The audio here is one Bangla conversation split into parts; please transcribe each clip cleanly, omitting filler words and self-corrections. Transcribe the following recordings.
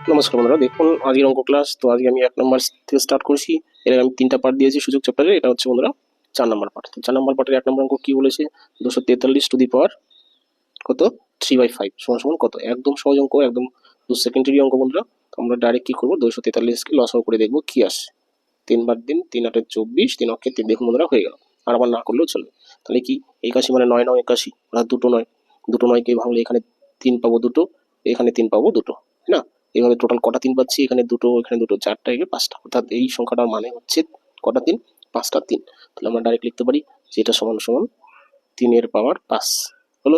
নমস্কার বন্ধুরা, দেখুন আজকের অঙ্ক ক্লাস। তো আজকে আমি 1 নম্বর থেকে স্টার্ট করছি। এর আমি 3টা পার্ট দিয়েছি সুযোগ চ্যাপ্টারে। এটা হচ্ছে বন্ধুরা 4 নম্বর পার্ট। তো 4 নম্বর পার্টের 1 নম্বর অঙ্ক কি বলেছে, 243 টু দি পাওয়ার কত 3/5 সমান সমান কত। একদম সহজ অঙ্ক, একদম 2 সেকেন্ডেরই অঙ্ক বন্ধুরা। তো আমরা ডাইরেক্ট কি করবো, 243কে লসাগু করে দেখবো কি আসে। 3 বার দিন 3 8 24, 3 অক্ষে 3, দেখুন বন্ধুরা হয়ে গেল। আর আবার না করলেও চলবে। তাহলে কি 81 মানে 9 9 81, অর্থাৎ দুটো নয়। দুটো নয়কে ভাঙলে এখানে 3 পাবো দুটো, এখানে 3 পাবো দুটো, তাই না? এভাবে টোটাল কটা 3 পাচ্ছি, এখানে দুটো, এখানে দুটো, 4টা, এখানে 5টা, অর্থাৎ এই সংখ্যাটার মানে হচ্ছে কটা 3, 5টা 3। তাহলে আমরা ডাইরেক্ট লিখতে পারি যে এটা সমান সমান 3 এর পাওয়ার 5 হলো।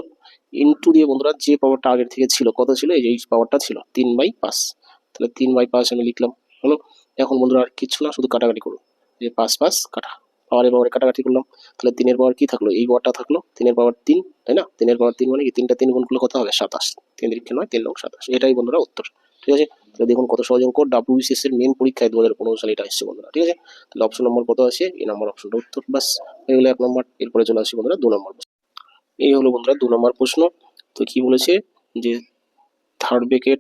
ইনটু দিয়ে বন্ধুরা যে পাওয়ারটা আগের থেকে ছিল, কত ছিল, এই পাওয়ারটা ছিল 3/5। তাহলে 3/5 আমি লিখলাম হলো। এখন বন্ধুরা আর কিছু না, শুধু কাটাকাটি করবো। যে 5 5 কাটা, পাওয়ারে পাওয়ারে কাটাকাটি করলাম। তাহলে 3-এর পাওয়ার কি থাকলো, এই পাওয়ারটা থাকলো, 3-এর পাওয়ার 3, তাই না? 3-এর পাওয়ার 3 মানে কি, 3টা 3 গুণ করলে কত হবে, 27। 3 তিরিকে 9, 3 9 27, এটাই বন্ধুরা উত্তর। ঠিক আছে, তাহলে দেখুন কত সহজ অঙ্ক। WBCS এর মেন পরীক্ষায় 2015 সালে এটা এসেছে বন্ধুরা। ঠিক আছে, তাহলে অপশন নম্বর কত আছে, এই নম্বর অপশনটা উত্তর। বাস হয়ে গেলো 1 নম্বর। এরপরে চলে আসি বন্ধুরা 2 নম্বর। এই হলো বন্ধুরা 2 নম্বর প্রশ্ন। তো কি বলেছে যে থার্ড ব্র্যাকেট,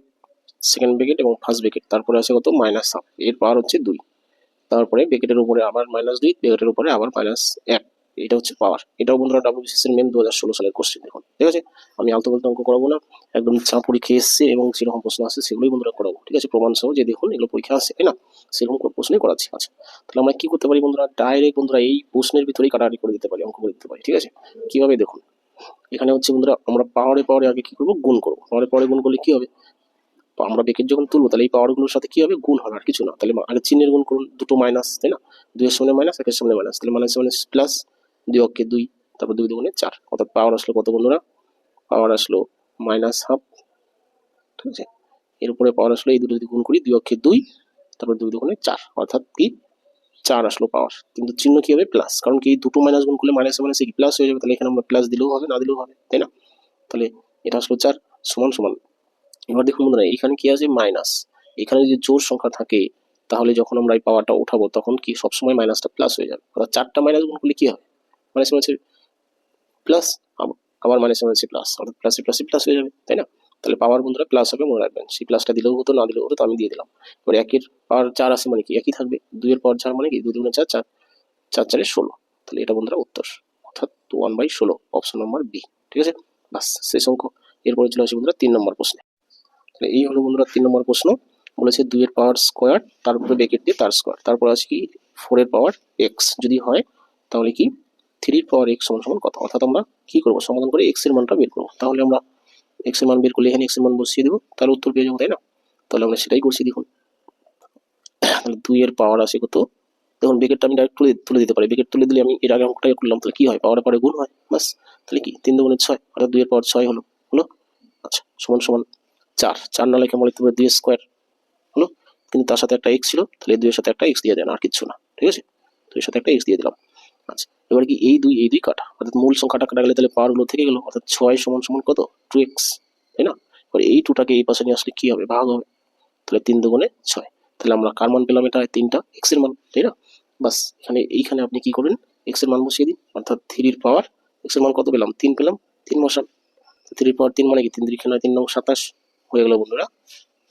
সেকেন্ড ব্র্যাকেট এবং ফার্স্ট ব্র্যাকেট, তারপরে আছে কত, -1/2, এর পাওয়ার হচ্ছে 2। তারপরে ব্র্যাকেটের উপরে আবার -2, ব্র্যাকেটের উপরে আবার -1, এটা হচ্ছে পাওয়ার। এটাও বন্ধুরা WBCS এর মেন 2016 সালের কোশ্চেন। দেখুন ঠিক আছে, আমি আলতু ফালতু অঙ্ক করাবো না, একদম যা পরীক্ষা এসছে এবং যেরকম প্রশ্ন আসছে সেগুলোই বন্ধুরা করাবো। ঠিক আছে, প্রমাণ সহ, যে দেখুন এগুলো পরীক্ষা আসছে, তাই না? সেরকম কোনো প্রশ্নই করাচ্ছি। আচ্ছা, তাহলে আমরা কি করতে পারি বন্ধুরা, ডাইরেক্ট বন্ধুরা এই প্রশ্নের ভিতরেই কাটাকাটি করে দিতে পারি, অঙ্ক করে দিতে পারি। ঠিক আছে, কিভাবে দেখুন, এখানে হচ্ছে বন্ধুরা আমরা পাওয়ারে পাওয়ারে আগে কি করবো, গুণ করবো। পাওয়ারে পাওয়ারে গুণ করলে কি হবে, আমরা ব্রেকেট যখন তুলবো তাহলে এই পাওয়ার গুলোর সাথে কি হবে, গুণ হবে, আর কিছু না। তাহলে আগে চিহ্নের গুণ করুন, দুটো মাইনাস, তাই না? 2-এর সামনে মাইনাস, 1-এর সামনে মাইনাস, তাহলে মাইনাস মাইনাস প্লাস, 2 অক্ষে 2, তারপর 2 দুগুণে 4, অর্থাৎ পাওয়ার আসলো কত বন্ধুরা, পাওয়ার আসলো -1/2। ঠিক আছে, এর উপরে পাওয়ার আসলো, এই দুটো যদি গুণ করি, 2 অক্ষে 2, তারপর 2 দুগুণে 4, অর্থাৎ কি 4 আসলো পাওয়ার। কিন্তু চিহ্ন কি হবে, প্লাস, কারণ কি দুটো মাইনাস গুণ করলে মাইনাসে মাইনাসে কি প্লাস হয়ে যাবে। তাহলে এখানে আমরা প্লাস দিলেও হবে, না দিলেও হবে, তাই না? তাহলে এটা আসলো 4 সমান সমান। এবার দেখুন বন্ধুরা, এখানে কি আছে, মাইনাস। এখানে যদি জোড় সংখ্যা থাকে তাহলে যখন আমরা এই পাওয়ারটা উঠাবো তখন কি সবসময় মাইনাসটা প্লাস হয়ে যাবে। অর্থাৎ 4টা মাইনাস গুণ করলে কি হবে, মাইনাস মাইনাসে প্লাস, আবার মাইনাসে মাইনাসে প্লাস, অর্থাৎ প্লাসে প্লাসে প্লাস হয়ে যাবে, তাই না? তাহলে পাওয়ার বন্ধুরা প্লাস হবে, মনে রাখবেন। সেই প্লাসটা দিলেও হতো, না দিলেও হতো, তো আমি দিয়ে দিলাম। এবার 1-এর পাওয়ার 4 আছে মানে কি একই থাকবে, 2-এর পাওয়ার 4 মানে কি 2 দুগুণে 4, 4 4 4-এ 16। তাহলে এটা বন্ধুরা উত্তর, অর্থাৎ 1/16, অপশন নম্বর বি। ঠিক আছে, বাস শেষ অঙ্ক। এরপরে চলে আসি বন্ধুরা 3 নম্বর প্রশ্নে। তাহলে এই হলো বন্ধুরা 3 নম্বর প্রশ্ন। বলেছে 2-এর পাওয়ার স্কোয়ার, তার উপরে ব্র্যাকেট দিয়ে তার স্কোয়ার, তারপর আছে কি 4-এর পাওয়ার এক্স যদি হয়, তাহলে কি 3-এর পাওয়ার এক্স সমান সমান কত। অর্থাৎ আমরা কি করবো, সমাধান করে এক্স এর মানটা বের করবো। তাহলে আমরা এক্স এর মান বের করলে এখানে এক্স এর মান বসিয়ে দেবো, তাহলে উত্তর পেয়ে যাবো, তাই না? তাহলে আমরা সেটাই করছি। দেখুন তাহলে 2-এর পাওয়ার আছে কত, দেখুন ব্র্যাকেটটা আমি ডাইরেক্ট তুলে দিতে পারি। ব্র্যাকেট তুলে দিলে আমি এর আগে অঙ্কটাই করলাম, তাহলে কি হয়, পাওয়ারে পাওয়ারে গুণ হয়, বাস। তাহলে কি 3 দুগুণে 6, অর্থাৎ 2-এর পাওয়ার 6 হলো হলো। আচ্ছা, সমান সমান 4, 4 না লিখে আমরা লিখতে পারি 2 স্কোয়ার হলো। কিন্তু তার সাথে একটা এক্স ছিল, তাহলে 2-এর সাথে একটা এক্স দিয়ে দেন, আর কিছু না। ঠিক আছে, 2-এর সাথে একটা এক্স দিয়ে দিলাম। আচ্ছা, এবার কি এই দুই কাটা, অর্থাৎ মূল সংখ্যাটা কাটা গেলে তাহলে পাওয়ার গুলো থেকে গেল, অর্থাৎ 6 সমান সমান কত, 2x, তাই না? এবার এই 2টাকে এই পাশে নিয়ে আসলে কি হবে, ভাগ হবে। তাহলে 3 দুগুণে 6, তাহলে আমরা কার মান পেলাম, এটা 3টা এক্স এর মান, তাই না? বাস এইখানে আপনি কি করবেন, এক্স এর মান বসিয়ে দিন, অর্থাৎ 3-এর পাওয়ার এক্স এর মান কত পেলাম, 3 পেলাম, 3 বসান। 3-এর পাওয়ার 3 মানে কি 3 3 9, 3 9 27 হয়ে গেল বন্ধুরা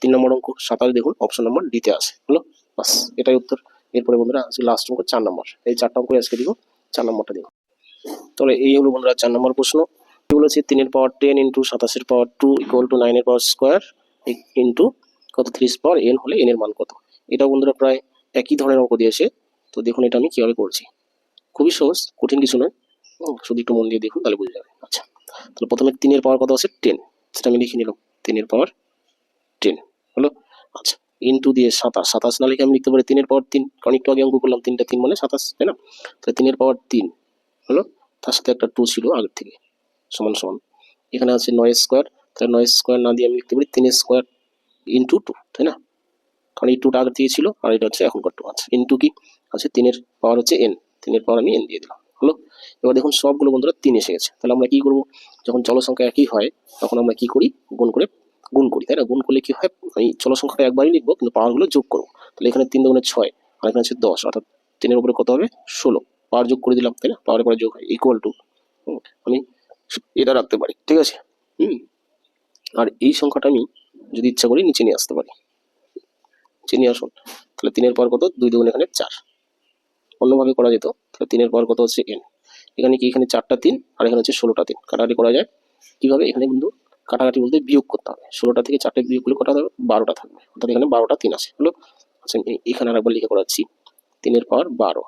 3 নম্বর অঙ্ক। 27 দেখুন অপশন নম্বর ডিতে আছে হলো। বাস এটাই উত্তর। এরপরে বন্ধুরা আছে লাস্ট অঙ্ক 4 নম্বর। এই 4টা অঙ্ক আজকে দিব, 4 নম্বরটা দিব। তাহলে এই হলো বন্ধুরা 4 নম্বর প্রশ্ন। কি বলেছে, 3-এর পাওয়ার 10 ইন্টু 27-এর পাওয়ার 2 ইকুয়াল টু 9-এর পাওয়ার স্কোয়ার ইন্টু কত 3 পাওয়ার n হলে n এর মান কত। এটা বন্ধুরা প্রায় একই ধরনের অঙ্ক দিয়েছে। তো দেখুন এটা আমি কিভাবে করছি, খুবই সহজ, কঠিন কিছু নয়, শুধু একটু মন দিয়ে দেখুন তাহলে বুঝে যাবে। আচ্ছা, তাহলে প্রথমে 3-এর পাওয়ার কত আছে 10, সেটা আমি লিখে নিলাম, 3-এর পাওয়ার 10 হলো। আচ্ছা, ইন্টু দিয়ে 27, 27 না লিখে আমি লিখতে পারি 3-এর পাওয়ার 3, কারণ একটু আগে অঙ্ক করলাম 3টা 3 মানে 27, তাই না? তাহলে 3-এর পাওয়ার 3 হলো, তার সাথে একটা 2 ছিল আগের থেকে, সমান সমান এখানে আছে 9 স্কোয়ার। তাহলে 9 স্কোয়ার না দিয়ে আমি লিখতে পারি 3 স্কোয়ার ইন্টু 2, তাই না? কারণ এই 2টা আগের থেকে ছিল, আর এটা হচ্ছে এখনকার 2 আছে। ইন্টু কি আছে, 3-এর পাওয়ার হচ্ছে n, 3-এর পাওয়ার আমি n দিয়ে দিলাম হলো। এবার দেখুন সবগুলো বন্ধুরা 3 এসে গেছে। তাহলে আমরা কি করবো, যখন চল সংখ্যা একই হয় তখন আমরা কি করি, গুণ করি, তাই না? গুণ করলে কি হয়, আমি চল সংখ্যাটা একবারই লিখবো কিন্তু পাওয়ারগুলো যোগ করবো। তাহলে এখানে 3 দুগুণে 6, আর এখানে আছে 10, অর্থাৎ 3-এর উপরে কত হবে 16, পাওয়ার যোগ করে দিলাম, তাই না? পাওয়ারের পরে যোগ হয় ইকুয়াল টু, আমি এটা রাখতে পারি, ঠিক আছে। আর এই সংখ্যাটা আমি যদি ইচ্ছা করি নিচে নিয়ে আসতে পারি, নিচে নিয়ে আসুন। তাহলে 3 এর পাওয়ার কত, 2 দুগুণ এখানে 4। অন্যভাবে করা যেত, তাহলে 3 এর পাওয়ার কত হচ্ছে n। এখানে কি, এখানে 4টা 3 আর এখানে হচ্ছে 16টা 3, কাটাকাটি করা যায় কিভাবে, এখানে কিন্তু কাটাকাটি বলতে বিয়োগ করতে হবে। 16টা থেকে 4টে বিয়োগ করলে কটা হবে, 12টা থাকবে, অর্থাৎ এখানে 12টা 3 আছে হলো। আচ্ছা এখানে আরেকবার লিখে করাচ্ছি, 3 এর পাওয়ার 12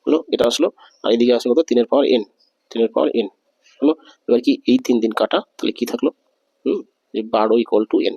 হলো, এটা আসলো। আর এদিকে আসে কত, 3 এর পাওয়ার n, 3 এর পাওয়ার n হলো। এবার কি, এই 3 দিন কাটা, তাহলে কি থাকলো, যে 12 ইকুয়াল টু n।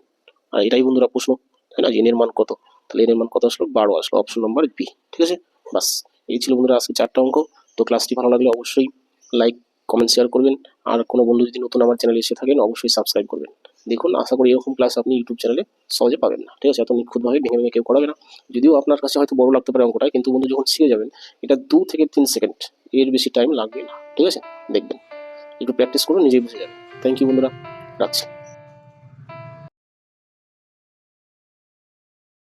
আর এটাই বন্ধুরা প্রশ্ন, তাই না, যে n এর মান কত, তাহলে n এর মান কত আসলো, 12 আসলো, অপশন নাম্বার বি। ঠিক আছে, বাস এই ছিল বন্ধুরা আজকে 4টা অঙ্ক। তো ক্লাসটি ভালো লাগলে অবশ্যই লাইক, কমেন্ট, শেয়ার করবেন। আর কোনো বন্ধু যদি নতুন আমার চ্যানেলে এসে থাকেন অবশ্যই সাবস্ক্রাইব করবেন। দেখুন আশা করি এরকম ক্লাস আপনি ইউটিউব চ্যানেলে সহজে পাবেন না। ঠিক আছে, এত নিখুঁতভাবে ভেঙে ভেঙে কেউ করাবে না। যদিও আপনার কাছে হয়তো বড় লাগতে পারে অঙ্কটা, কিন্তু বন্ধু যখন শিখে যাবেন, এটা 2 থেকে 3 সেকেন্ড, এর বেশি টাইম লাগবে না। ঠিক আছে, দেখবেন, একটু প্র্যাকটিস করুন, নিজেই বুঝে যাবেন। থ্যাংক ইউ বন্ধুরা, রাখছি।